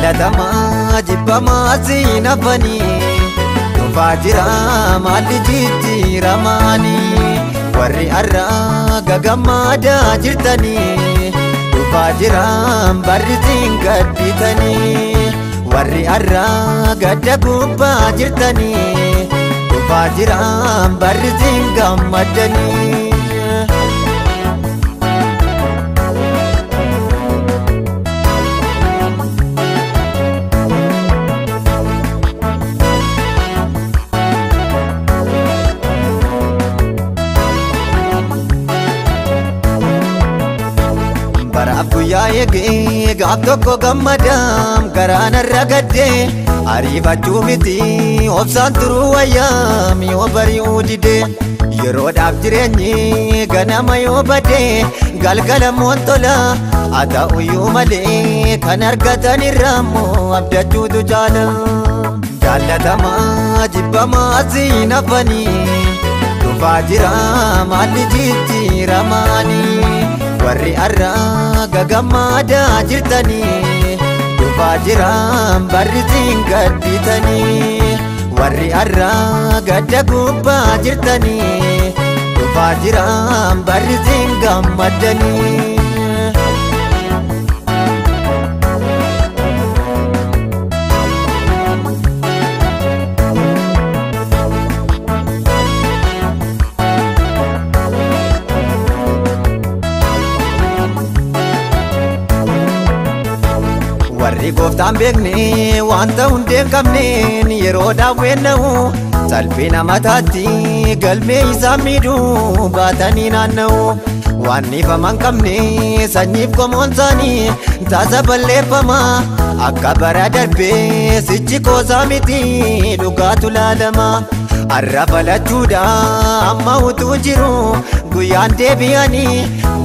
Jaalatamaa jibbamaa siinafanii dhufaa jira maalli jijjiiramaanii warri arraa gagammadaa jirtanii dhufaa jira barri siin gadditanii warri arraa gadda gubbaa jirtanii dhufaa jira barri siin gammadanii. Baraaf guyyaa eegee gaaf tokko gammadam garaanarra gaddee ariifachuu miti obsaan turuu wayyaam yoo bari'uu didee yeroodhaaf jireenyi ganama yoo badee galgalamoon tola haa ta'uyyuu malee kan argatan irraammoo abdachuutu jaala. Jaalatamaa jibbamaa siinafanii dhufaa jira maalli jijjiiramaanii warri arraa gagammadaa jirtanii dhufaa jira barri siin gadditanii warri arraa gadda gubbaa jirtanii dhufaa jira barri siin gammadanii. Warri gooftaan beekne wanta hundeen qabneen yeroo daawwenna'u salphina mataatti galmee isaa miidhuu baatanii naanna'u waan niifaman qabne sanyiif qomoon isaanii taasa balleeffama akka bara darbee sichi qoosaa miti dhugaatu laalama arra falachuudha amma utuu jiru guyyaan deebi'anii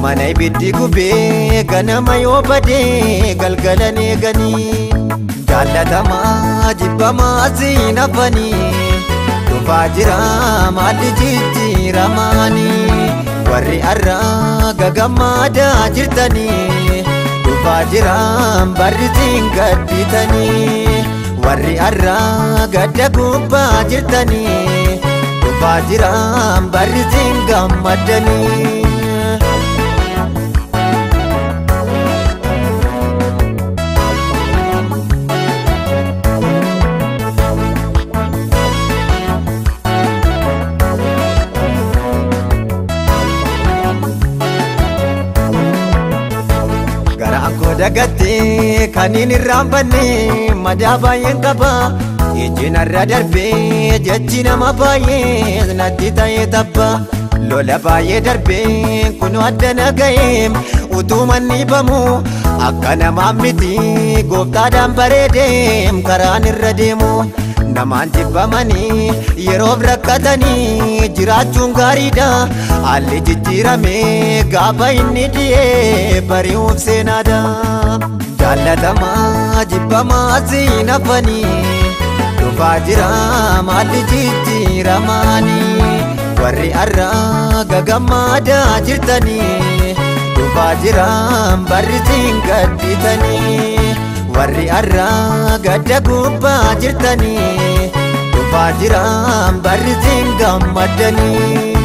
mana ibiddi gubee ganama yoo badee galgalan eeganii. Jaalatamaa jibbamaa siinafanii dhufaa jira maalli jijjiiramaanii warri arraa gagammadaa jirtanii dhufaa jira barri siin gadditanii warri arraa gadda gubbaa jirtanii dhufaa jira barri siin gammadanii. Dagattee kaniin irraan banne madaa baay'een qaba ijjiin irra darbee jechi nama baay'ee natti ta'ee tabba lola baay'ee darbee kun adda naga'ee utuu manni bamu akka namaa miti gooftaadhaan bareedee karaan irra deemu namaan jibbamanii yeroof rakkatanii jiraachuun gaariidha haalli jijjiiramee gaafa inni dhiyee bari'uuf seenaadha. Jaalatamaa jibbamaa siinafanii dhufaa jira maalli jijjiiramaanii warri arraa gagammadaa jirtanii dhufaa jira barri siin gadditanii warri arraa gadda gubbaa jirtanii dhufaa jira barri siin gammadanii.